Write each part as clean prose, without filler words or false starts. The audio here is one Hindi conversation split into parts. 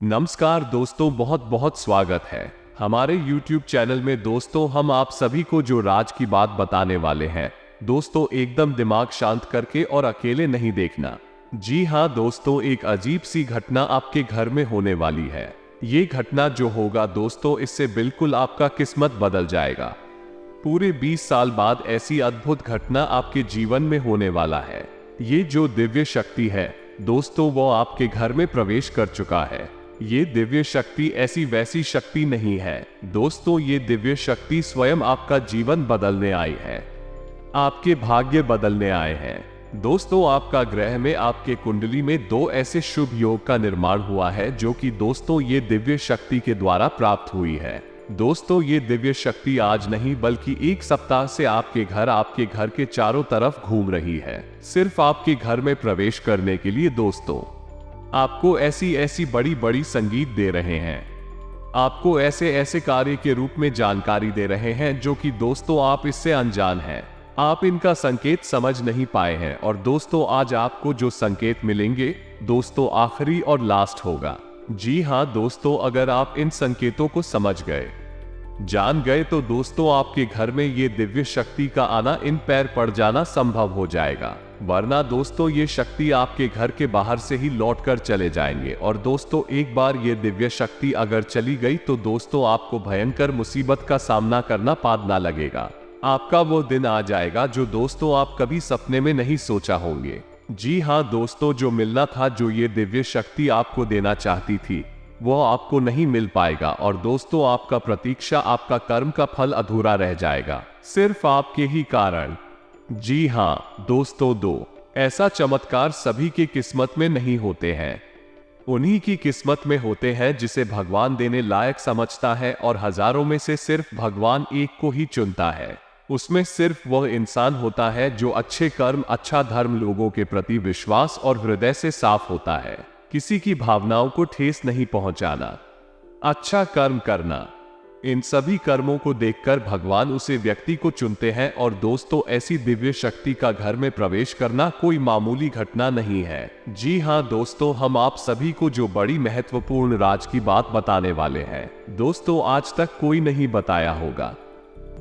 नमस्कार दोस्तों, बहुत बहुत स्वागत है हमारे YouTube चैनल में। दोस्तों, हम आप सभी को जो राज की बात बताने वाले हैं। दोस्तों, एकदम दिमाग शांत करके और अकेले नहीं देखना। जी हाँ दोस्तों, एक अजीब सी घटना आपके घर में होने वाली है। ये घटना जो होगा दोस्तों, इससे बिल्कुल आपका किस्मत बदल जाएगा। पूरे 20 साल बाद ऐसी अद्भुत घटना आपके जीवन में होने वाला है। ये जो दिव्य शक्ति है दोस्तों, वो आपके घर में प्रवेश कर चुका है। ये दिव्य शक्ति ऐसी वैसी शक्ति नहीं है दोस्तों, ये दिव्य शक्ति स्वयं आपका जीवन बदलने आई है, आपके भाग्य बदलने आए हैं। दोस्तों, आपका ग्रह में आपके कुंडली में 2 ऐसे शुभ योग का निर्माण हुआ है जो कि दोस्तों ये दिव्य शक्ति के द्वारा प्राप्त हुई है। दोस्तों, ये दिव्य शक्ति आज नहीं बल्कि 1 सप्ताह से आपके घर के चारों तरफ घूम रही है, सिर्फ आपके घर में प्रवेश करने के लिए। दोस्तों, आपको ऐसी बड़ी बड़ी संगीत दे रहे हैं, आपको ऐसे कार्य के रूप में जानकारी दे रहे हैं जो कि दोस्तों आप इससे अनजान हैं, आप इनका संकेत समझ नहीं पाए हैं। और दोस्तों, आज आपको जो संकेत मिलेंगे दोस्तों, आखिरी और लास्ट होगा। जी हाँ दोस्तों, अगर आप इन संकेतों को समझ गए, जान गए तो दोस्तों आपके घर में ये दिव्य शक्ति का आना, इन पैर पड़ जाना संभव हो जाएगा। वरना दोस्तों ये शक्ति आपके घर के बाहर से ही लौटकर चले जाएंगे। और दोस्तों, एक बार ये दिव्य शक्ति अगर चली गई तो दोस्तों आपको भयंकर मुसीबत का सामना करना पादना लगेगा। आपका वो दिन आ जाएगा जो दोस्तों आप कभी सपने में नहीं सोचा होंगे। जी हाँ दोस्तों, जो मिलना था, जो ये दिव्य शक्ति आपको देना चाहती थी, वो आपको नहीं मिल पाएगा। और दोस्तों, आपका प्रतीक्षा, आपका कर्म का फल अधूरा रह जाएगा, सिर्फ आपके ही कारण। जी हाँ दोस्तों, 2 ऐसा चमत्कार सभी की किस्मत में नहीं होते हैं। उन्हीं की किस्मत में होते हैं जिसे भगवान देने लायक समझता है। और हजारों में से सिर्फ भगवान एक को ही चुनता है। उसमें सिर्फ वह इंसान होता है जो अच्छे कर्म, अच्छा धर्म, लोगों के प्रति विश्वास और हृदय से साफ होता है। किसी की भावनाओं को ठेस नहीं पहुंचाना, अच्छा कर्म करना, इन सभी कर्मों को देखकर भगवान उसे व्यक्ति को चुनते हैं। और दोस्तों, ऐसी दिव्य शक्ति का घर में प्रवेश करना कोई मामूली घटना नहीं है। जी हाँ दोस्तों, हम आप सभी को जो बड़ी महत्वपूर्ण राज की बात बताने वाले हैं दोस्तों, आज तक कोई नहीं बताया होगा।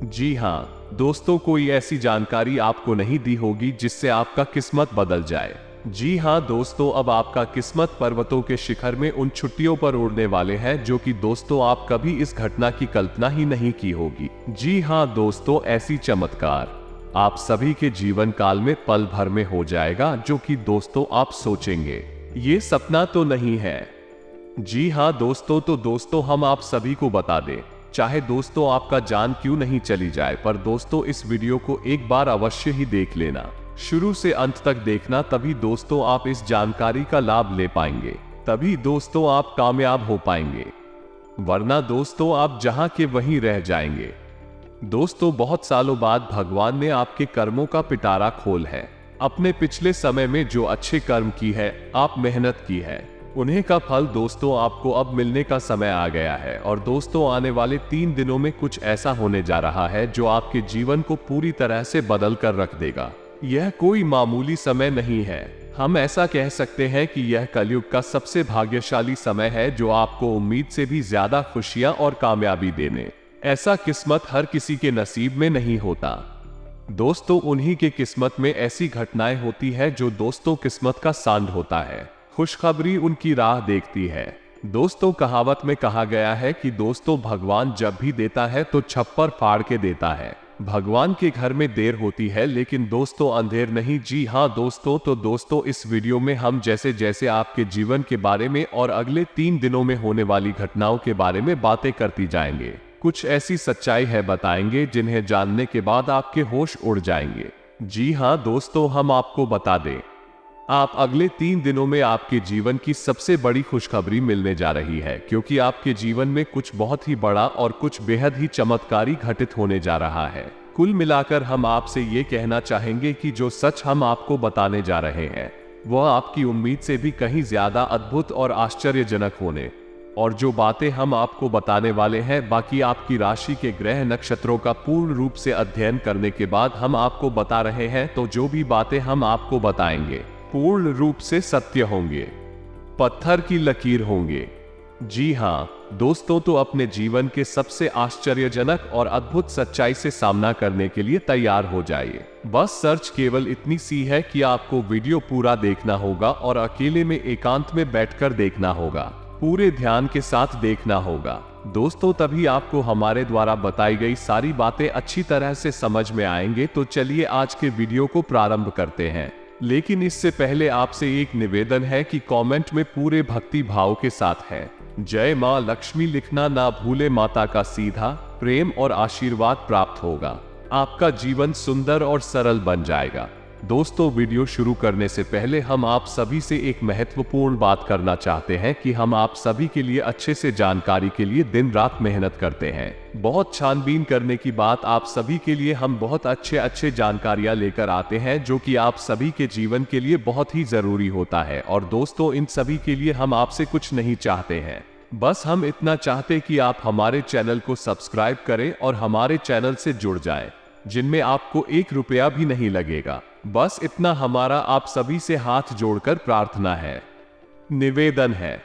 जी हाँ दोस्तों, कोई ऐसी जानकारी आपको नहीं दी होगी जिससे आपका किस्मत बदल जाए। जी हाँ दोस्तों, अब आपका किस्मत पर्वतों के शिखर में उन छुट्टियों पर उड़ने वाले हैं जो कि दोस्तों आप कभी इस घटना की कल्पना ही नहीं की होगी। जी हाँ दोस्तों, ऐसी चमत्कार आप सभी के जीवन काल में पल भर में हो जाएगा जो कि दोस्तों आप सोचेंगे ये सपना तो नहीं है। जी हाँ दोस्तों, तो दोस्तों हम आप सभी को बता दें, चाहे दोस्तों आपका जान क्यों नहीं चली जाए, पर दोस्तों इस वीडियो को एक बार अवश्य ही देख लेना, शुरू से अंत तक देखना, तभी दोस्तों आप इस जानकारी का लाभ ले पाएंगे, तभी दोस्तों आप कामयाब हो पाएंगे। वरना दोस्तों आप जहां के वहीं रह जाएंगे। दोस्तों, बहुत सालों बाद भगवान ने आपके कर्मों का पिटारा खोल है। अपने पिछले समय में जो अच्छे कर्म की है, आप मेहनत की है, उन्हें का फल दोस्तों आपको अब मिलने का समय आ गया है। और दोस्तों, आने वाले 3 दिनों में कुछ ऐसा होने जा रहा है जो आपके जीवन को पूरी तरह से बदल कर रख देगा। यह कोई मामूली समय नहीं है, हम ऐसा कह सकते हैं कि यह कलयुग का सबसे भाग्यशाली समय है जो आपको उम्मीद से भी ज्यादा खुशियां और कामयाबी देने। ऐसा किस्मत हर किसी के नसीब में नहीं होता दोस्तों, उन्हीं के किस्मत में ऐसी घटनाएं होती है जो दोस्तों किस्मत का सांड होता है। खुशखबरी उनकी राह देखती है। दोस्तों, कहावत में कहा गया है कि दोस्तों भगवान जब भी देता है तो छप्पर फाड़ के देता है। भगवान के घर में देर होती है लेकिन दोस्तों अंधेर नहीं। जी हाँ दोस्तों, तो दोस्तों इस वीडियो में हम जैसे जैसे आपके जीवन के बारे में और अगले 3 दिनों में होने वाली घटनाओं के बारे में बातें करती जाएंगे। कुछ ऐसी सच्चाई है बताएंगे जिन्हें जानने के बाद आपके होश उड़ जाएंगे। जी हाँ दोस्तों, हम आपको बता दें, आप अगले 3 दिनों में आपके जीवन की सबसे बड़ी खुशखबरी मिलने जा रही है, क्योंकि आपके जीवन में कुछ बहुत ही बड़ा और कुछ बेहद ही चमत्कारी घटित होने जा रहा है। कुल मिलाकर हम आपसे ये कहना चाहेंगे कि जो सच हम आपको बताने जा रहे हैं वह आपकी उम्मीद से भी कहीं ज्यादा अद्भुत और आश्चर्यजनक होने, और जो बातें हम आपको बताने वाले हैं बाकी आपकी राशि के ग्रह नक्षत्रों का पूर्ण रूप से अध्ययन करने के बाद हम आपको बता रहे हैं, तो जो भी बातें हम आपको बताएंगे पूर्ण रूप से सत्य होंगे, पत्थर की लकीर होंगे। जी हाँ दोस्तों, तो अपने जीवन के सबसे आश्चर्यजनक और अद्भुत सच्चाई से सामना करने के लिए तैयार हो जाइए। बस सर्च केवल इतनी सी है कि आपको वीडियो पूरा देखना होगा और अकेले में एकांत में बैठकर देखना होगा। पूरे ध्यान के साथ देखना होगा दोस्तों, तभी आपको हमारे द्वारा बताई गई सारी बातें अच्छी तरह से समझ में आएंगे। तो चलिए आज के वीडियो को प्रारंभ करते हैं। लेकिन इससे पहले आपसे एक निवेदन है कि कमेंट में पूरे भक्ति भाव के साथ है जय मां लक्ष्मी लिखना ना भूले। माता का सीधा प्रेम और आशीर्वाद प्राप्त होगा, आपका जीवन सुंदर और सरल बन जाएगा। दोस्तों, वीडियो शुरू करने से पहले हम आप सभी से एक महत्वपूर्ण बात करना चाहते हैं कि हम आप सभी के लिए अच्छे से जानकारी के लिए दिन रात मेहनत करते हैं। बहुत छानबीन करने की बात आप सभी के लिए हम बहुत अच्छे जानकारियां लेकर आते हैं जो कि आप सभी के जीवन के लिए बहुत ही जरूरी होता है। और दोस्तों, इन सभी के लिए हम आपसे कुछ नहीं चाहते हैं, बस हम इतना चाहते कि आप हमारे चैनल को सब्सक्राइब करें और हमारे चैनल से जुड़ जाएं, जिनमें आपको 1 रुपया भी नहीं लगेगा। बस इतना हमारा आप सभी से हाथ जोड़कर प्रार्थना है, निवेदन है।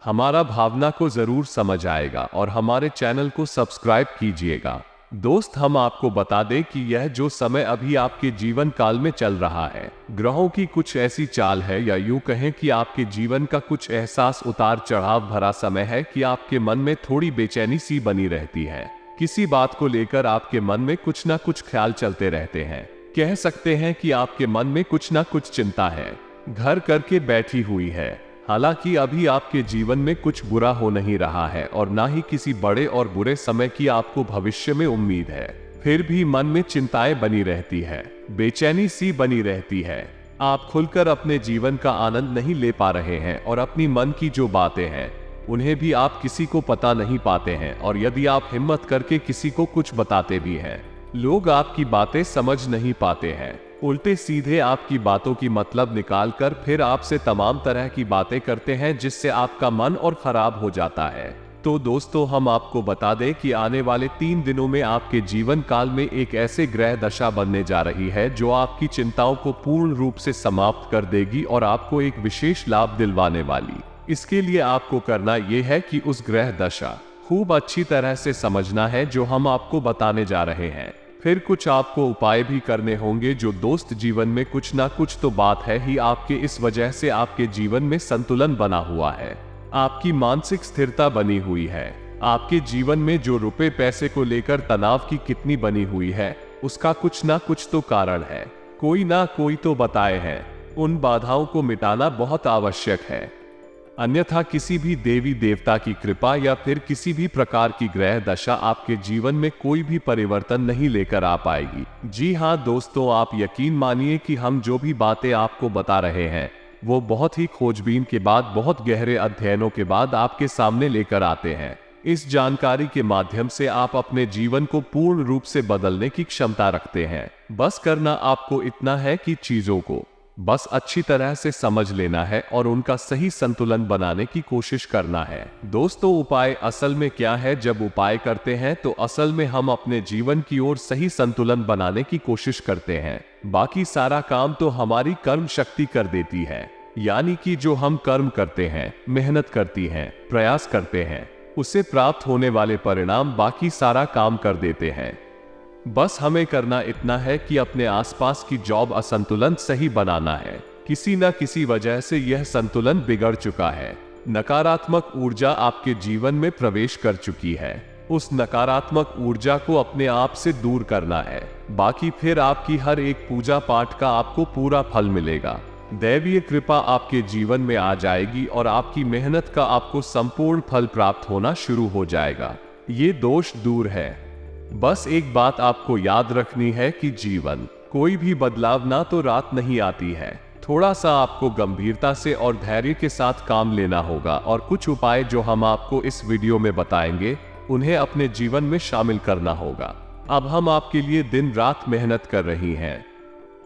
हमारा भावना को जरूर समझ आएगा और हमारे चैनल को सब्सक्राइब कीजिएगा। दोस्त, हम आपको बता दें कि यह जो समय अभी आपके जीवन काल में चल रहा है, ग्रहों की कुछ ऐसी चाल है, या यूं कहें कि आपके जीवन का कुछ एहसास उतार चढ़ाव भरा समय है कि आपके मन में थोड़ी बेचैनी सी बनी रहती है। किसी बात को लेकर आपके मन में कुछ ना कुछ ख्याल चलते रहते हैं। कह सकते हैं कि आपके मन में कुछ ना कुछ चिंता है, घर करके बैठी हुई है। हालांकि अभी आपके जीवन में कुछ बुरा हो नहीं रहा है और ना ही किसी बड़े और बुरे समय की आपको भविष्य में उम्मीद है, फिर भी मन में चिंताएं बनी रहती है, बेचैनी सी बनी रहती है। आप खुलकर अपने जीवन का आनंद नहीं ले पा रहे हैं और अपनी मन की जो बातें हैं उन्हें भी आप किसी को पता नहीं पाते हैं। और यदि आप हिम्मत करके किसी को कुछ बताते भी हैं, लोग आपकी बातें समझ नहीं पाते हैं, उल्टे सीधे आपकी बातों की मतलब निकालकर फिर आपसे तमाम तरह की बातें करते हैं, जिससे आपका मन और खराब हो जाता है। तो दोस्तों, हम आपको बता दें कि आने वाले 3 दिनों में आपके जीवन काल में एक ऐसे ग्रह दशा बनने जा रही है जो आपकी चिंताओं को पूर्ण रूप से समाप्त कर देगी और आपको एक विशेष लाभ दिलवाने वाली। इसके लिए आपको करना यह है कि उस ग्रह दशा खूब अच्छी तरह से समझना है जो हम आपको बताने जा रहे हैं। फिर कुछ आपको उपाय भी करने होंगे जो दोस्त, जीवन में कुछ ना कुछ तो बात है ही आपके, इस वजह से आपके जीवन में संतुलन बना हुआ है, आपकी मानसिक स्थिरता बनी हुई है। आपके जीवन में जो रुपए पैसे को लेकर तनाव की कितनी बनी हुई है, उसका कुछ ना कुछ तो कारण है, कोई ना कोई तो बताए हैं। उन बाधाओं को मिटाना बहुत आवश्यक है, अन्यथा किसी भी देवी देवता की कृपा या फिर किसी भी प्रकार की ग्रह दशा आपके जीवन में कोई भी परिवर्तन नहीं लेकर आ पाएगी। जी हाँ दोस्तों, आप यकीन मानिए कि हम जो भी बातें आपको बता रहे हैं वो बहुत ही खोजबीन के बाद, बहुत गहरे अध्ययनों के बाद आपके सामने लेकर आते हैं। इस जानकारी के माध्यम से आप अपने जीवन को पूर्ण रूप से बदलने की क्षमता रखते हैं। बस करना आपको इतना है कि चीजों को बस अच्छी तरह से समझ लेना है और उनका सही संतुलन बनाने की कोशिश करना है। दोस्तों, उपाय असल में क्या है? जब उपाय करते हैं तो असल में हम अपने जीवन की ओर सही संतुलन बनाने की कोशिश करते हैं। बाकी सारा काम तो हमारी कर्म शक्ति कर देती है, यानी कि जो हम कर्म करते हैं, मेहनत करती हैं, प्रयास करते हैं, उससे प्राप्त होने वाले परिणाम बाकी सारा काम कर देते हैं। बस हमें करना इतना है कि अपने आसपास की जॉब असंतुलन सही बनाना है। किसी न किसी वजह से यह संतुलन बिगड़ चुका है, नकारात्मक ऊर्जा आपके जीवन में प्रवेश कर चुकी है। उस नकारात्मक ऊर्जा को अपने आप से दूर करना है। बाकी फिर आपकी हर एक पूजा पाठ का आपको पूरा फल मिलेगा। दैवीय कृपा आपके जीवन में आ जाएगी और आपकी मेहनत का आपको संपूर्ण फल प्राप्त होना शुरू हो जाएगा। ये दोष दूर है। बस एक बात आपको याद रखनी है कि जीवन कोई भी बदलाव ना तो रात नहीं आती है। थोड़ा सा आपको गंभीरता से और धैर्य के साथ काम लेना होगा और कुछ उपाय जो हम आपको इस वीडियो में बताएंगे उन्हें अपने जीवन में शामिल करना होगा। अब हम आपके लिए दिन रात मेहनत कर रही हैं।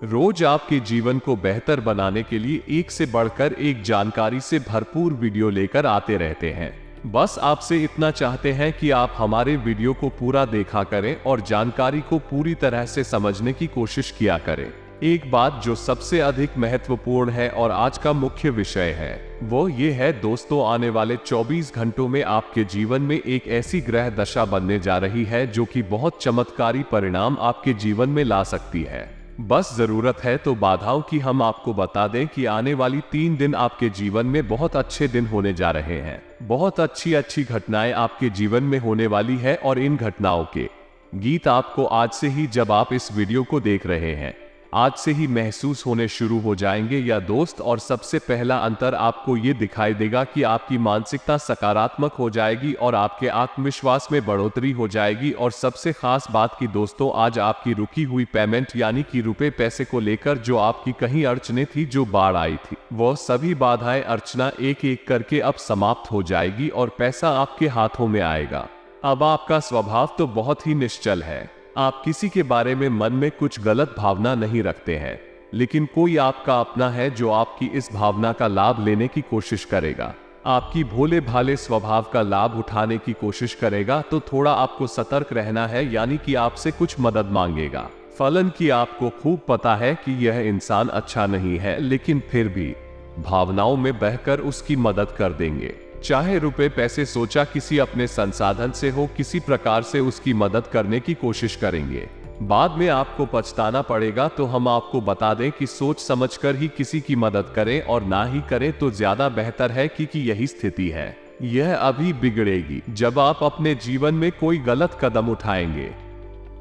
रोज आपके जीवन को बेहतर बनाने के लिए एक से बढ़कर एक जानकारी से भरपूर वीडियो लेकर आते रहते हैं। बस आपसे इतना चाहते हैं कि आप हमारे वीडियो को पूरा देखा करें और जानकारी को पूरी तरह से समझने की कोशिश किया करें। एक बात जो सबसे अधिक महत्वपूर्ण है और आज का मुख्य विषय है वो ये है दोस्तों, आने वाले 24 घंटों में आपके जीवन में एक ऐसी ग्रह दशा बनने जा रही है जो कि बहुत चमत्कारी परिणाम आपके जीवन में ला सकती है। बस जरूरत है तो बाधाओं की। हम आपको बता दें कि आने वाली 3 दिन आपके जीवन में बहुत अच्छे दिन होने जा रहे हैं। बहुत अच्छी घटनाएं आपके जीवन में होने वाली है और इन घटनाओं के गीत आपको आज से ही, जब आप इस वीडियो को देख रहे हैं, आज से ही महसूस होने शुरू हो जाएंगे या दोस्त। और सबसे पहला अंतर आपको ये दिखाई देगा कि आपकी मानसिकता सकारात्मक हो जाएगी और आपके आत्मविश्वास में बढ़ोतरी हो जाएगी। और सबसे खास बात की दोस्तों, आज आपकी रुकी हुई पेमेंट यानी कि रुपए पैसे को लेकर जो आपकी कहीं अड़चने थी, जो बाढ़ आई थी, वो सभी बाधाएं अर्चना एक एक करके अब समाप्त हो जाएगी और पैसा आपके हाथों में आएगा। अब आपका स्वभाव तो बहुत ही निश्चल है। आप किसी के बारे में मन में कुछ गलत भावना नहीं रखते हैं, लेकिन कोई आपका अपना है जो आपकी इस भावना का लाभ लेने की कोशिश करेगा, आपकी भोले भाले स्वभाव का लाभ उठाने की कोशिश करेगा। तो थोड़ा आपको सतर्क रहना है, यानी कि आपसे कुछ मदद मांगेगा। फलन की आपको खूब पता है कि यह इंसान अच्छा नहीं है, लेकिन फिर भी भावनाओं में बहकर उसकी मदद कर देंगे। चाहे रुपए पैसे, सोचा किसी अपने संसाधन से हो, किसी प्रकार से उसकी मदद करने की कोशिश करेंगे। बाद में आपको पछताना पड़ेगा। तो हम आपको बता दें कि सोच समझकर ही किसी की मदद करें और ना ही करें तो ज्यादा बेहतर है, क्योंकि यही स्थिति है। यह अभी बिगड़ेगी जब आप अपने जीवन में कोई गलत कदम उठाएंगे।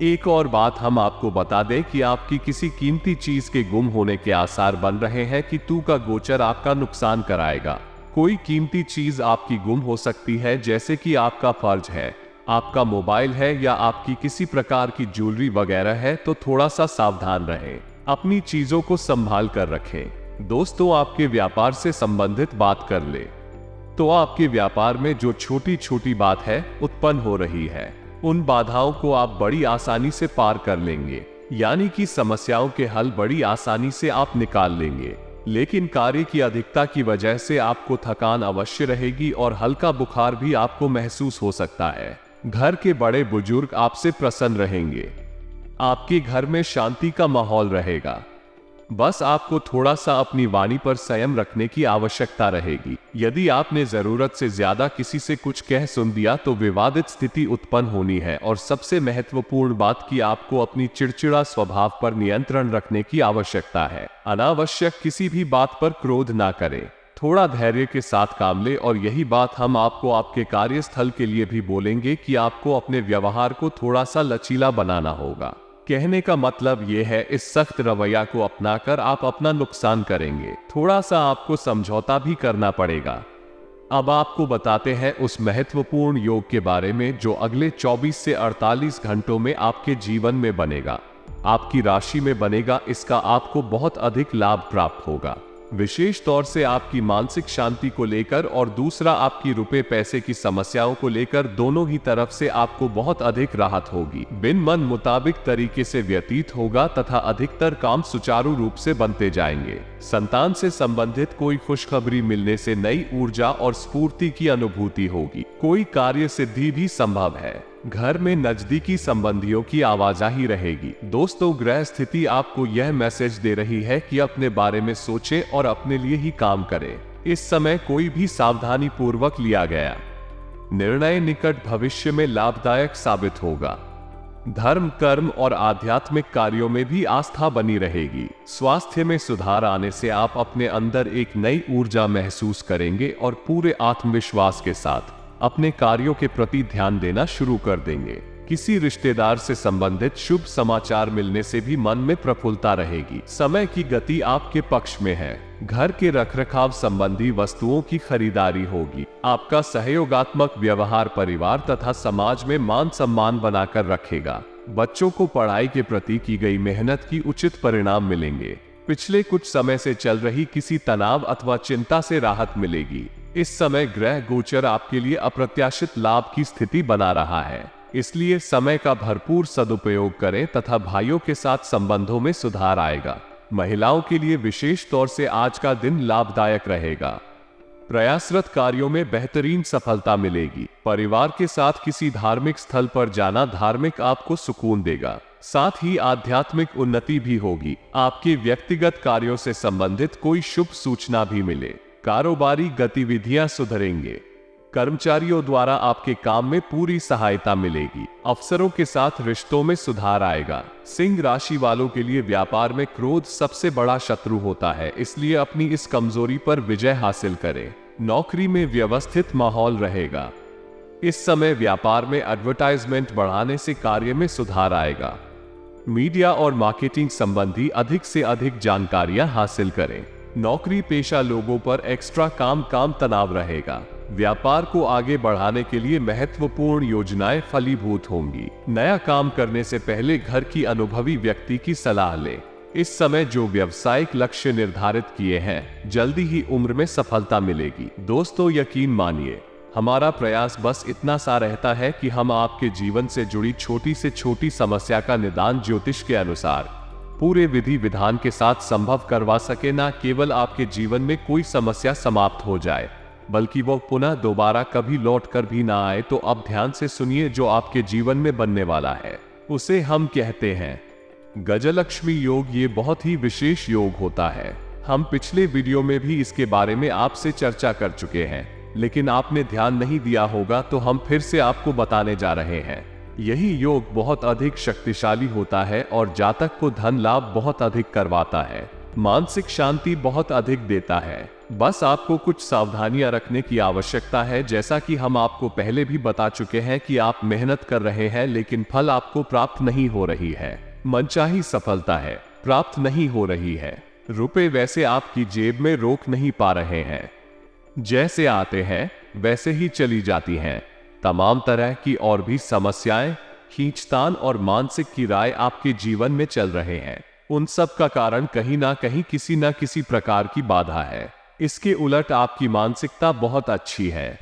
एक और बात हम आपको बता दें कि आपकी किसी कीमती चीज के गुम होने के आसार बन रहे हैं कि केतु का गोचर आपका नुकसान कराएगा। कोई कीमती चीज आपकी गुम हो सकती है, जैसे कि आपका फर्ज है, आपका मोबाइल है या आपकी किसी प्रकार की ज्वेलरी वगैरह है। तो थोड़ा सा सावधान रहें, अपनी चीजों को संभाल कर रखें। दोस्तों, आपके व्यापार से संबंधित बात कर ले तो आपके व्यापार में जो छोटी छोटी बात है उत्पन्न हो रही है, उन बाधाओं को आप बड़ी आसानी से पार कर लेंगे, यानी कि समस्याओं के हल बड़ी आसानी से आप निकाल लेंगे। लेकिन कार्य की अधिकता की वजह से आपको थकान अवश्य रहेगी और हल्का बुखार भी आपको महसूस हो सकता है। घर के बड़े बुजुर्ग आपसे प्रसन्न रहेंगे, आपके घर में शांति का माहौल रहेगा। बस आपको थोड़ा सा अपनी वाणी पर संयम रखने की आवश्यकता रहेगी। यदि आपने जरूरत से ज्यादा किसी से कुछ कह सुन दिया तो विवादित स्थिति उत्पन्न होनी है। और सबसे महत्वपूर्ण बात कि आपको अपनी चिड़चिड़ा स्वभाव पर नियंत्रण रखने की आवश्यकता है। अनावश्यक किसी भी बात पर क्रोध ना करें, थोड़ा धैर्य के साथ काम ले। और यही बात हम आपको आपके कार्यस्थल के लिए भी बोलेंगे कि आपको अपने व्यवहार को थोड़ा सा लचीला बनाना होगा। कहने का मतलब यह है, इस सख्त रवैया को अपनाकर आप अपना नुकसान करेंगे। थोड़ा सा आपको समझौता भी करना पड़ेगा। अब आपको बताते हैं उस महत्वपूर्ण योग के बारे में जो अगले 24 से 48 घंटों में आपके जीवन में बनेगा, आपकी राशि में बनेगा। इसका आपको बहुत अधिक लाभ प्राप्त होगा, विशेष तौर से आपकी मानसिक शांति को लेकर और दूसरा आपकी रुपए पैसे की समस्याओं को लेकर। दोनों ही तरफ से आपको बहुत अधिक राहत होगी, बिन मन मुताबिक तरीके से व्यतीत होगा तथा अधिकतर काम सुचारू रूप से बनते जाएंगे। संतान से संबंधित कोई खुशखबरी मिलने से नई ऊर्जा और स्फूर्ति की अनुभूति होगी। कोई कार्य सिद्धि भी संभव है। घर में नजदीकी संबंधियों की आवाजाही रहेगी। दोस्तों, ग्रह स्थिति आपको यह मैसेज दे रही है कि अपने बारे में सोचें और अपने लिए ही काम करें। इस समय कोई भी सावधानी पूर्वक लिया गया निर्णय निकट भविष्य में लाभदायक साबित होगा। धर्म, कर्म और आध्यात्मिक कार्यों में भी आस्था बनी रहेगी। स्वास्थ्य में सुधार आने से आप अपने अंदर एक नई ऊर्जा महसूस करेंगे और पूरे आत्मविश्वास के साथ अपने कार्यों के प्रति ध्यान देना शुरू कर देंगे। किसी रिश्तेदार से संबंधित शुभ समाचार मिलने से भी मन में प्रफुल्लता रहेगी। समय की गति आपके पक्ष में है। घर के रखरखाव संबंधी वस्तुओं की खरीदारी होगी। आपका सहयोगात्मक व्यवहार परिवार तथा समाज में मान सम्मान बनाकर रखेगा। बच्चों को पढ़ाई के प्रति की गई मेहनत की उचित परिणाम मिलेंगे। पिछले कुछ समय से चल रही किसी तनाव अथवा चिंता से राहत मिलेगी। इस समय ग्रह गोचर आपके लिए अप्रत्याशित लाभ की स्थिति बना रहा है, इसलिए समय का भरपूर सदुपयोग करें तथा भाइयों के साथ संबंधों में सुधार आएगा। महिलाओं के लिए विशेष तौर से आज का दिन लाभदायक रहेगा। प्रयासरत कार्यों में बेहतरीन सफलता मिलेगी। परिवार के साथ किसी धार्मिक स्थल पर जाना धार्मिक आपको सुकून देगा। साथ ही आध्यात्मिक उन्नति भी होगी। आपके व्यक्तिगत कार्यों से संबंधित कोई शुभ सूचना भी मिले। कारोबारी गतिविधियां सुधरेंगे। कर्मचारियों द्वारा आपके काम में पूरी सहायता मिलेगी। अफसरों के साथ रिश्तों में सुधार आएगा। सिंह राशि वालों के लिए व्यापार में क्रोध सबसे बड़ा शत्रु होता है, इसलिए अपनी इस कमजोरी पर विजय हासिल करें। नौकरी में व्यवस्थित माहौल रहेगा। इस समय व्यापार में एडवर्टाइजमेंट बढ़ाने से कार्य में सुधार आएगा। मीडिया और मार्केटिंग संबंधी अधिक से अधिक जानकारियां हासिल करें। नौकरी पेशा लोगों पर एक्स्ट्रा काम तनाव रहेगा। व्यापार को आगे बढ़ाने के लिए महत्वपूर्ण योजनाएं फलीभूत होंगी। नया काम करने से पहले घर की अनुभवी व्यक्ति की सलाह लें। इस समय जो व्यावसायिक लक्ष्य निर्धारित किए हैं, जल्दी ही उम्र में सफलता मिलेगी। दोस्तों, यकीन मानिए, हमारा प्रयास बस इतना सा रहता है कि हम आपके जीवन से जुड़ी छोटी से छोटी समस्या का निदान ज्योतिष के अनुसार पूरे विधि विधान के साथ संभव करवा सके। ना केवल आपके जीवन में कोई समस्या समाप्त हो जाए, बल्कि वो पुनः दोबारा कभी लौट कर भी ना आए। तो अब ध्यान से सुनिए, जो आपके जीवन में बनने वाला है उसे हम कहते हैं गजलक्ष्मी योग। ये बहुत ही विशेष योग होता है। हम पिछले वीडियो में भी इसके बारे में आपसे चर्चा कर चुके हैं, लेकिन आपने ध्यान नहीं दिया होगा, तो हम फिर से आपको बताने जा रहे हैं। यही योग बहुत अधिक शक्तिशाली होता है और जातक को धन लाभ बहुत अधिक करवाता है, मानसिक शांति बहुत अधिक देता है। बस आपको कुछ सावधानियां रखने की आवश्यकता है। जैसा कि हम आपको पहले भी बता चुके हैं कि आप मेहनत कर रहे हैं, लेकिन फल आपको प्राप्त नहीं हो रही है। मनचाही सफलता है प्राप्त नहीं हो रही है। रुपए वैसे आपकी जेब में रोक नहीं पा रहे हैं, जैसे आते हैं वैसे ही चली जाती हैं। तमाम तरह की और भी समस्याएं, खींचतान और मानसिक किराए आपके जीवन में चल रहे हैं। उन सब का कारण कहीं ना कहीं किसी न किसी प्रकार की बाधा है। इसके उलट आपकी मानसिकता बहुत अच्छी है।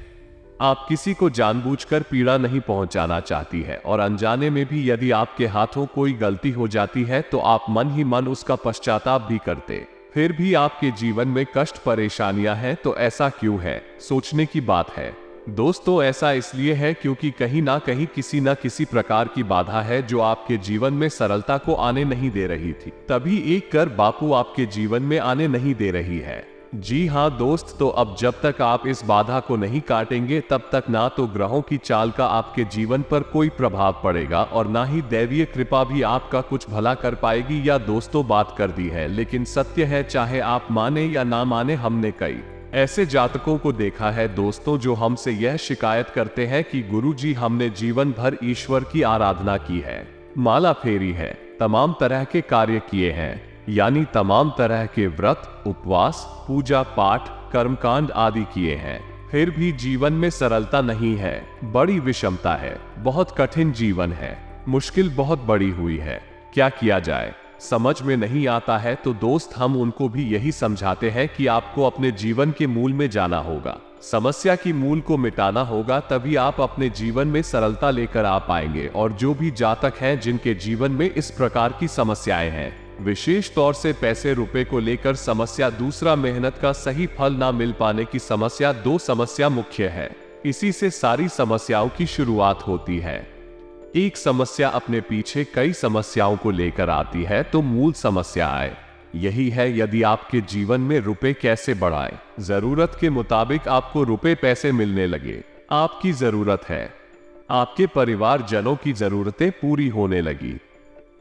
आप किसी को जानबूझकर पीड़ा नहीं पहुंचाना चाहती है, और अनजाने में भी यदि आपके हाथों कोई गलती हो जाती है तो आप मन ही मन उसका पश्चाताप भी करते। फिर भी आपके जीवन में कष्ट परेशानियां हैं, तो ऐसा क्यों है, सोचने की बात है। दोस्तों, ऐसा इसलिए है क्योंकि कहीं ना कहीं किसी न किसी प्रकार की बाधा है जो आपके जीवन में सरलता को आने नहीं दे रही थी। तभी एक कर बापू आपके जीवन में आने नहीं दे रही है। जी हाँ दोस्त, तो अब जब तक आप इस बाधा को नहीं काटेंगे, तब तक ना तो ग्रहों की चाल का आपके जीवन पर कोई प्रभाव पड़ेगा और ना ही दैवीय कृपा भी आपका कुछ भला कर पाएगी। या दोस्तों, बात कर दी है, लेकिन सत्य है, चाहे आप माने या ना माने, हमने कई ऐसे जातकों को देखा है दोस्तों, जो हमसे यह शिकायत करते हैं कि गुरुजी, हमने जीवन भर ईश्वर की आराधना की है, माला फेरी है, तमाम तरह के कार्य किए हैं, यानी तमाम तरह के व्रत, उपवास, पूजा पाठ, कर्मकांड आदि किए हैं, फिर भी जीवन में सरलता नहीं है। बड़ी विषमता है, बहुत कठिन जीवन है, मुश्किल बहुत बड़ी हुई है। क्या किया जाए समझ में नहीं आता है। तो दोस्त, हम उनको भी यही समझाते हैं कि आपको अपने जीवन के मूल में जाना होगा, समस्या की मूल को मिटाना होगा, तभी आप अपने जीवन में सरलता लेकर आ पाएंगे। और जो भी जातक हैं जिनके जीवन में इस प्रकार की समस्याएं हैं, विशेष तौर से पैसे रुपए को लेकर समस्या, दूसरा मेहनत का सही फल ना मिल पाने की समस्या, दो समस्या मुख्य है। इसी से सारी समस्याओं की शुरुआत होती है। एक समस्या अपने पीछे कई समस्याओं को लेकर आती है, तो मूल समस्या आए यही है, यदि आपके जीवन में रुपए कैसे बढ़ाएं। जरूरत के मुताबिक आपको रुपए पैसे मिलने लगे, आपकी जरूरत है, आपके परिवार जनों की जरूरतें पूरी होने लगी,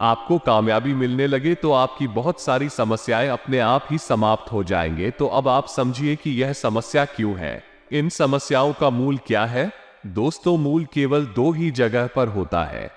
आपको कामयाबी मिलने लगे, तो आपकी बहुत सारी समस्याएं अपने आप ही समाप्त हो जाएंगे। तो अब आप समझिए कि यह समस्या क्यों है, इन समस्याओं का मूल क्या है। दोस्तों, मूल केवल दो ही जगह पर होता है।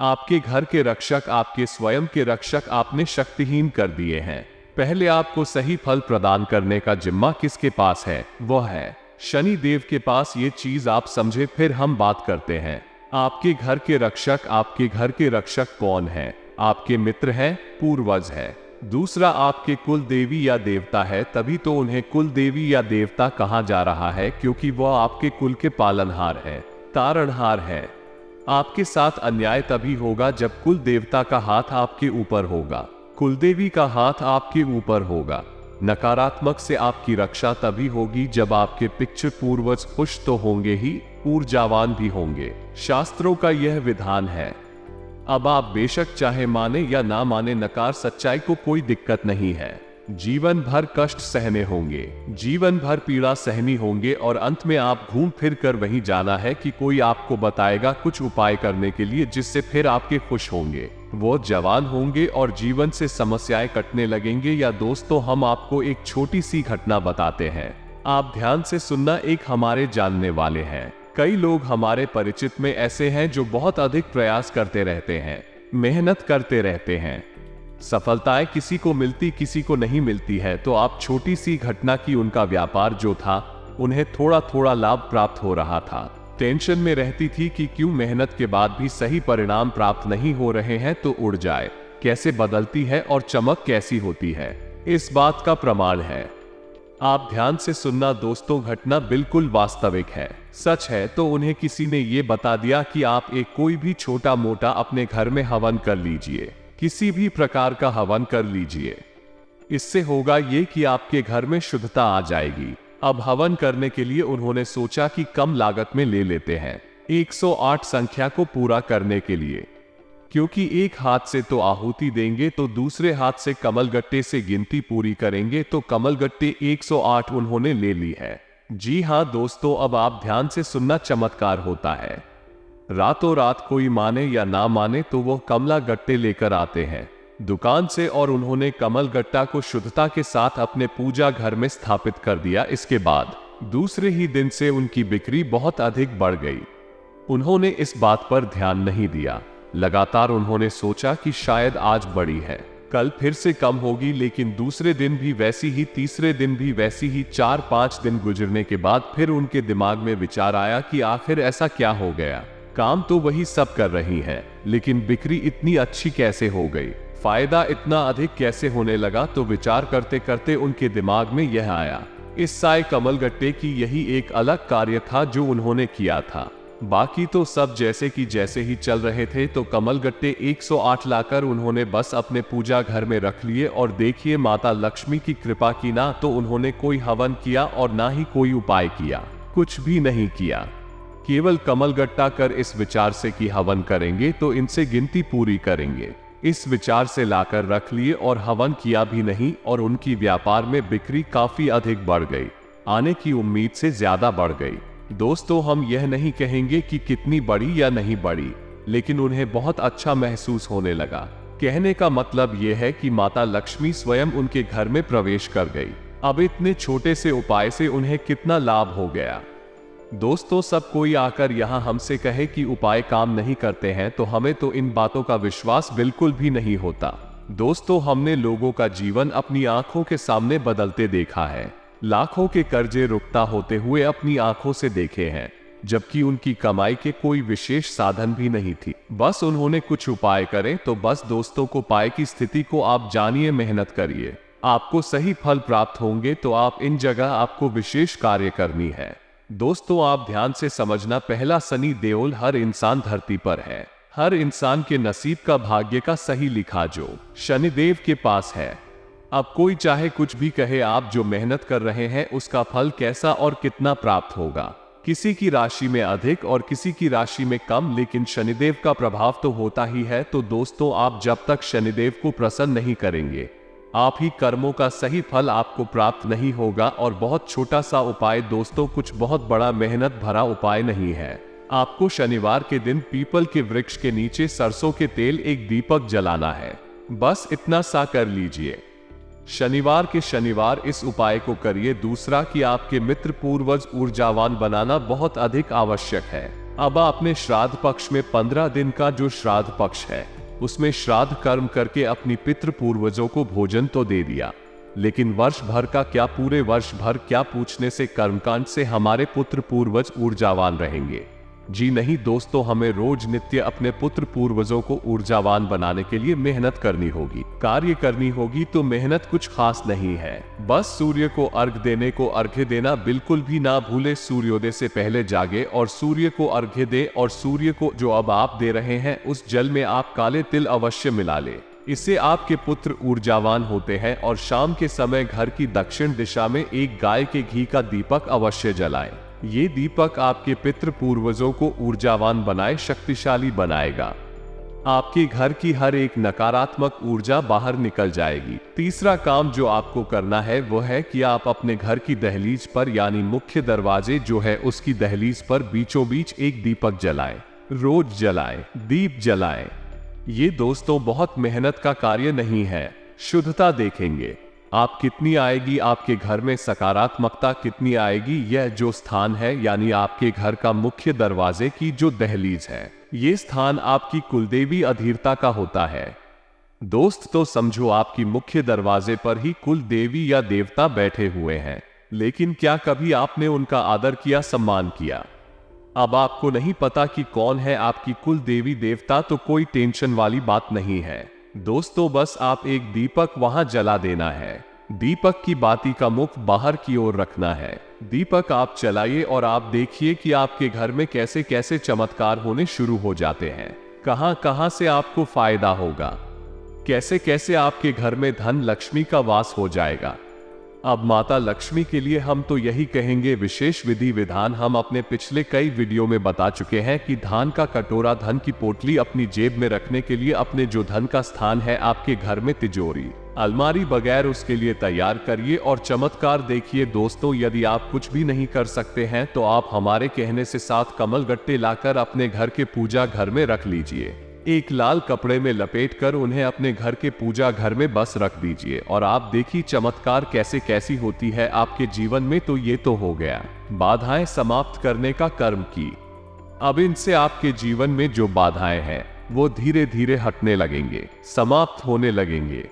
आपके घर के रक्षक, आपके स्वयं के रक्षक आपने शक्तिहीन कर दिए हैं। पहले आपको सही फल प्रदान करने का जिम्मा किसके पास है, वह है शनि देव के पास। ये चीज आप समझे, फिर हम बात करते हैं। आपके घर के रक्षक, आपके घर के रक्षक कौन है? आपके मित्र हैं, पूर्वज है। दूसरा आपके कुल देवी या देवता है, तभी तो उन्हें कुल देवी या देवता कहा जा रहा है, क्योंकि वह आपके कुल के पालनहार है, तारणहार है। आपके साथ अन्याय तभी होगा जब कुल देवता का हाथ आपके ऊपर होगा, कुल देवी का हाथ आपके ऊपर होगा। नकारात्मक से आपकी रक्षा तभी होगी जब आपके पिछले पूर्वज खुश तो होंगे ही, ऊर्जावान भी होंगे। शास्त्रों का यह विधान है। अब आप बेशक चाहे माने या ना माने, नकार सच्चाई को कोई दिक्कत नहीं है। जीवन भर कष्ट सहने होंगे, जीवन भर पीड़ा सहनी होंगे और अंत में आप घूम फिर कर वहीं जाना है कि कोई आपको बताएगा कुछ उपाय करने के लिए जिससे फिर आपके खुश होंगे, वो जवान होंगे और जीवन से समस्याएं कटने लगेंगे। या दोस्तों, हम आपको एक छोटी सी घटना बताते हैं, आप ध्यान से सुनना। एक हमारे जानने वाले हैं, कई लोग हमारे परिचित में ऐसे हैं जो बहुत अधिक प्रयास करते रहते हैं, मेहनत करते रहते हैं, सफलताएं किसी को मिलती किसी को नहीं मिलती है। तो आप छोटी सी घटना की, उनका व्यापार जो था उन्हें थोड़ा थोड़ा लाभ प्राप्त हो रहा था, टेंशन में रहती थी कि क्यों मेहनत के बाद भी सही परिणाम प्राप्त नहीं हो रहे हैं, तो उड़ जाए कैसे बदलती है और चमक कैसी होती है, इस बात का प्रमाण है। आप ध्यान से सुनना दोस्तों, घटना बिल्कुल वास्तविक है, सच है। तो उन्हें किसी ने ये बता दिया कि आप एक कोई भी छोटा मोटा अपने घर में हवन कर लीजिए, किसी भी प्रकार का हवन कर लीजिए। इससे होगा ये कि आपके घर में शुद्धता आ जाएगी। अब हवन करने के लिए उन्होंने सोचा कि कम लागत में ले लेते हैं 108 संख्या को पूरा करने के लिए, क्योंकि एक हाथ से तो आहुति देंगे तो दूसरे हाथ से कमलगट्टे से गिनती पूरी करेंगे। तो कमलगट्टे 108 उन्होंने ले ली है। जी हाँ दोस्तों, अब आप ध्यान से सुनना, चमत्कार होता है। रातों रात, कोई माने या ना माने, तो वो कमला गट्टे लेकर आते हैं दुकान से और उन्होंने कमल गट्टा को शुद्धता के साथ अपने पूजा घर में स्थापित कर दिया। इसके बाद दूसरे ही दिन से उनकी बिक्री बहुत अधिक बढ़ गई। उन्होंने इस बात पर ध्यान नहीं दिया। लगातार उन्होंने सोचा कि शायद आज बढ़ी है, कल फिर से कम होगी, लेकिन दूसरे दिन भी वैसी ही, तीसरे दिन भी वैसी ही। 4-5 दिन गुजरने के बाद फिर उनके दिमाग में विचार आया कि आखिर ऐसा क्या हो गया, काम तो वही सब कर रही हैं, लेकिन बिक्री इतनी अच्छी कैसे हो गई, फायदा इतना अधिक कैसे होने लगा। तो विचार करते करते उनके दिमाग में यह आया, इस साय कमलगट्टे की यही एक अलग कार्य था जो उन्होंने किया था, बाकी तो सब जैसे कि जैसे ही चल रहे थे। तो कमलगट्टे 108 लाकर उन्होंने बस अपने पूजा घर में रख लिए और देखिए माता लक्ष्मी की कृपा की। ना तो उन्होंने कोई हवन किया और ना ही कोई उपाय किया, कुछ भी नहीं किया, केवल कमलगट्टा कर इस विचार से कि हवन करेंगे तो इनसे गिनती पूरी करेंगे, इस विचार से लाकर रख लिए और हवन किया भी नहीं। और उनकी व्यापार में बिक्री काफी अधिक बढ़ गई, आने की उम्मीद से ज्यादा बढ़ गई। दोस्तों, हम यह नहीं कहेंगे कि कितनी बड़ी या नहीं बड़ी, लेकिन उन्हें बहुत अच्छा महसूस होने लगा। कहने का मतलब यह है कि माता लक्ष्मी स्वयं उनके घर में प्रवेश कर गई। अब इतने छोटे से उपाय से उन्हें कितना लाभ हो गया। दोस्तों, सब कोई आकर यहाँ हमसे कहे कि उपाय काम नहीं करते हैं तो हमें तो इन बातों का विश्वास बिल्कुल भी नहीं होता। दोस्तों, हमने लोगों का जीवन अपनी आंखों के सामने बदलते देखा है, लाखों के कर्जे रुकता होते हुए अपनी आंखों से देखे हैं, जबकि उनकी कमाई के कोई विशेष साधन भी नहीं थी, बस उन्होंने कुछ उपाय करे तो बस। दोस्तों को पाए की स्थिति को आप जानिए, मेहनत करिए, आपको सही फल प्राप्त होंगे। तो आप इन जगह आपको विशेष कार्य करनी है। दोस्तों, आप ध्यान से समझना, पहला शनि देओल हर इंसान धरती पर है, हर इंसान के नसीब का, भाग्य का सही लिखा जो शनिदेव के पास है। अब कोई चाहे कुछ भी कहे, आप जो मेहनत कर रहे हैं उसका फल कैसा और कितना प्राप्त होगा, किसी की राशि में अधिक और किसी की राशि में कम, लेकिन शनिदेव का प्रभाव तो होता ही है। तो दोस्तों, आप जब तक शनिदेव को प्रसन्न नहीं करेंगे, आप ही कर्मों का सही फल आपको प्राप्त नहीं होगा। और बहुत छोटा सा उपाय दोस्तों, कुछ बहुत बड़ा मेहनत भरा उपाय नहीं है। आपको शनिवार के दिन पीपल के वृक्ष के नीचे सरसों के तेल एक दीपक जलाना है, बस इतना सा कर लीजिए। शनिवार के शनिवार इस उपाय को करिए। दूसरा कि आपके मित्र पूर्वज ऊर्जावान बनाना बहुत अधिक आवश्यक है। अब आपने श्राद्ध पक्ष में 15 दिन का जो श्राद्ध पक्ष है उसमें श्राद्ध कर्म करके अपनी पितृ पूर्वजों को भोजन तो दे दिया, लेकिन वर्ष भर का क्या, पूरे वर्ष भर क्या पूछने से कर्मकांड से हमारे पुत्र पूर्वज ऊर्जावान रहेंगे? जी नहीं दोस्तों, हमें रोज नित्य अपने पुत्र पूर्वजों को ऊर्जावान बनाने के लिए मेहनत करनी होगी, कार्य करनी होगी। तो मेहनत कुछ खास नहीं है, बस सूर्य को अर्घ्य देने को अर्घ्य देना बिल्कुल भी ना भूले। सूर्योदय से पहले जागे और सूर्य को अर्घ्य दे, और सूर्य को जो अब आप दे रहे हैं उस जल में आप काले तिल अवश्य मिला ले, इससे आपके पुत्र ऊर्जावान होते हैं। और शाम के समय घर की दक्षिण दिशा में एक गाय के घी का दीपक अवश्य जलाएं। ये दीपक आपके पितृ पूर्वजों को ऊर्जावान बनाए, शक्तिशाली बनाएगा। आपके घर की हर एक नकारात्मक ऊर्जा बाहर निकल जाएगी। तीसरा काम जो आपको करना है वो है कि आप अपने घर की दहलीज पर यानी मुख्य दरवाजे जो है उसकी दहलीज पर बीचों बीच एक दीपक जलाएं। रोज जलाएं, दीप जलाएं। ये दोस्तों बहुत मेहनत का कार्य नहीं है। शुद्धता देखेंगे आप कितनी आएगी, आपके घर में सकारात्मकता कितनी आएगी। यह जो स्थान है यानी आपके घर का मुख्य दरवाजे की जो दहलीज है, ये स्थान आपकी कुलदेवी अधीरता का होता है। दोस्त तो समझो आपकी मुख्य दरवाजे पर ही कुल देवी या देवता बैठे हुए हैं, लेकिन क्या कभी आपने उनका आदर किया, सम्मान किया? अब आपको नहीं पता कि कौन है आपकी कुल देवी देवता, तो कोई टेंशन वाली बात नहीं है दोस्तों। बस आप एक दीपक वहां जला देना है। दीपक की बाती का मुख बाहर की ओर रखना है। दीपक आप जलाइए और आप देखिए कि आपके घर में कैसे कैसे चमत्कार होने शुरू हो जाते हैं। कहां कहां से आपको फायदा होगा, कैसे कैसे आपके घर में धन लक्ष्मी का वास हो जाएगा। अब माता लक्ष्मी के लिए हम तो यही कहेंगे, विशेष विधि विधान हम अपने पिछले कई वीडियो में बता चुके हैं कि धान का कटोरा, धन की पोटली अपनी जेब में रखने के लिए अपने जो धन का स्थान है आपके घर में तिजोरी, अलमारी बगैर उसके लिए तैयार करिए और चमत्कार देखिए। दोस्तों यदि आप कुछ भी नहीं कर सकते हैं तो आप हमारे कहने से 7 कमल गट्टे लाकर अपने घर के पूजा घर में रख लीजिए। एक लाल कपड़े में लपेटकर उन्हें अपने घर के पूजा घर में बस रख दीजिए और आप देखिए चमत्कार कैसे कैसी होती है आपके जीवन में। तो ये तो हो गया बाधाएं समाप्त करने का कर्म की। अब इनसे आपके जीवन में जो बाधाएं हैं वो धीरे धीरे हटने लगेंगे, समाप्त होने लगेंगे।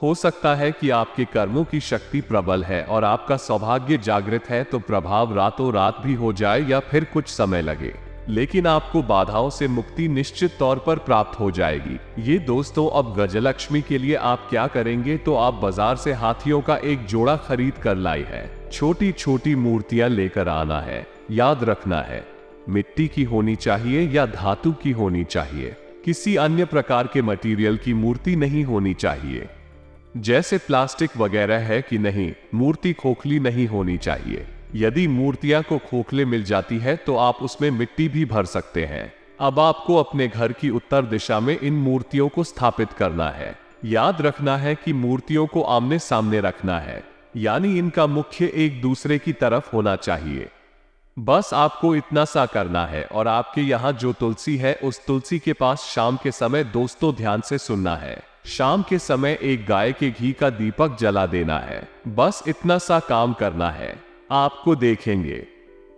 हो सकता है कि आपके कर्मों की शक्ति प्रबल है और आपका सौभाग्य जागृत है, तो प्रभाव रातों रात भी हो जाए या फिर कुछ समय लगे, लेकिन आपको बाधाओं से मुक्ति निश्चित तौर पर प्राप्त हो जाएगी। ये दोस्तों अब गजलक्ष्मी के लिए आप क्या करेंगे, तो आप बाजार से हाथियों का एक जोड़ा खरीद कर लाई है। छोटी छोटी मूर्तियां लेकर आना है। याद रखना है मिट्टी की होनी चाहिए या धातु की होनी चाहिए, किसी अन्य प्रकार के मटेरियल की मूर्ति नहीं होनी चाहिए। जैसे प्लास्टिक वगैरह है कि नहीं, मूर्ति खोखली नहीं होनी चाहिए। यदि मूर्तियां को खोखले मिल जाती है तो आप उसमें मिट्टी भी भर सकते हैं। अब आपको अपने घर की उत्तर दिशा में इन मूर्तियों को स्थापित करना है। याद रखना है कि मूर्तियों को आमने सामने रखना है, यानी इनका मुख्य एक दूसरे की तरफ होना चाहिए। बस आपको इतना सा करना है। और आपके यहाँ जो तुलसी है उस तुलसी के पास शाम के समय दोस्तों ध्यान से सुनना है, शाम के समय एक गाय के घी का दीपक जला देना है। बस इतना सा काम करना है। आपको देखेंगे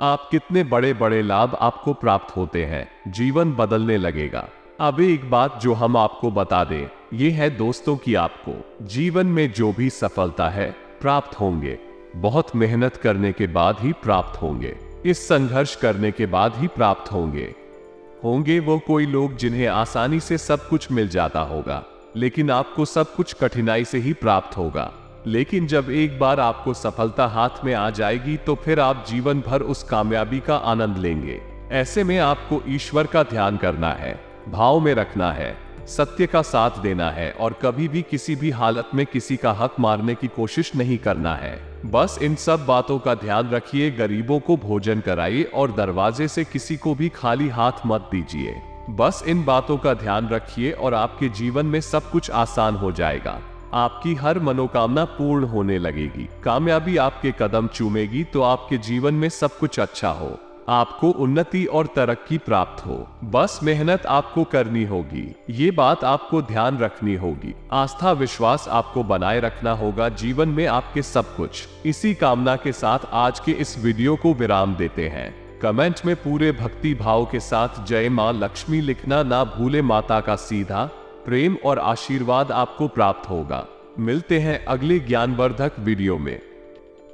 आप कितने बड़े बड़े लाभ आपको प्राप्त होते हैं, जीवन बदलने लगेगा। अब एक बात जो हम आपको बता दें, ये है दोस्तों कि आपको जीवन में जो भी सफलता है प्राप्त होंगे, बहुत मेहनत करने के बाद ही प्राप्त होंगे, इस संघर्ष करने के बाद ही प्राप्त होंगे वो कोई लोग जिन्हें आसानी से सब कुछ मिल जाता होगा, लेकिन आपको सब कुछ कठिनाई से ही प्राप्त होगा। लेकिन जब एक बार आपको सफलता हाथ में आ जाएगी तो फिर आप जीवन भर उस कामयाबी का आनंद लेंगे। ऐसे में आपको ईश्वर का ध्यान करना है, भाव में रखना है, सत्य का साथ देना है और कभी भी किसी भी हालत में किसी का हक मारने की कोशिश नहीं करना है। बस इन सब बातों का ध्यान रखिए। गरीबों को भोजन कराइए और दरवाजे से किसी को भी खाली हाथ मत दीजिए। बस इन बातों का ध्यान रखिए और आपके जीवन में सब कुछ आसान हो जाएगा। आपकी हर मनोकामना पूर्ण होने लगेगी, कामयाबी आपके कदम चूमेगी, तो आपके जीवन में सब कुछ अच्छा हो, आपको उन्नति और तरक्की प्राप्त हो। बस मेहनत आपको करनी होगी, ये बात आपको ध्यान रखनी होगी। आस्था विश्वास आपको बनाए रखना होगा जीवन में आपके सब कुछ। इसी कामना के साथ आज के इस वीडियो को विराम देते हैं। कमेंट में पूरे भक्ति भाव के साथ जय मां लक्ष्मी लिखना ना भूले। माता का सीधा प्रेम और आशीर्वाद आपको प्राप्त होगा। मिलते हैं अगले ज्ञानवर्धक वीडियो में।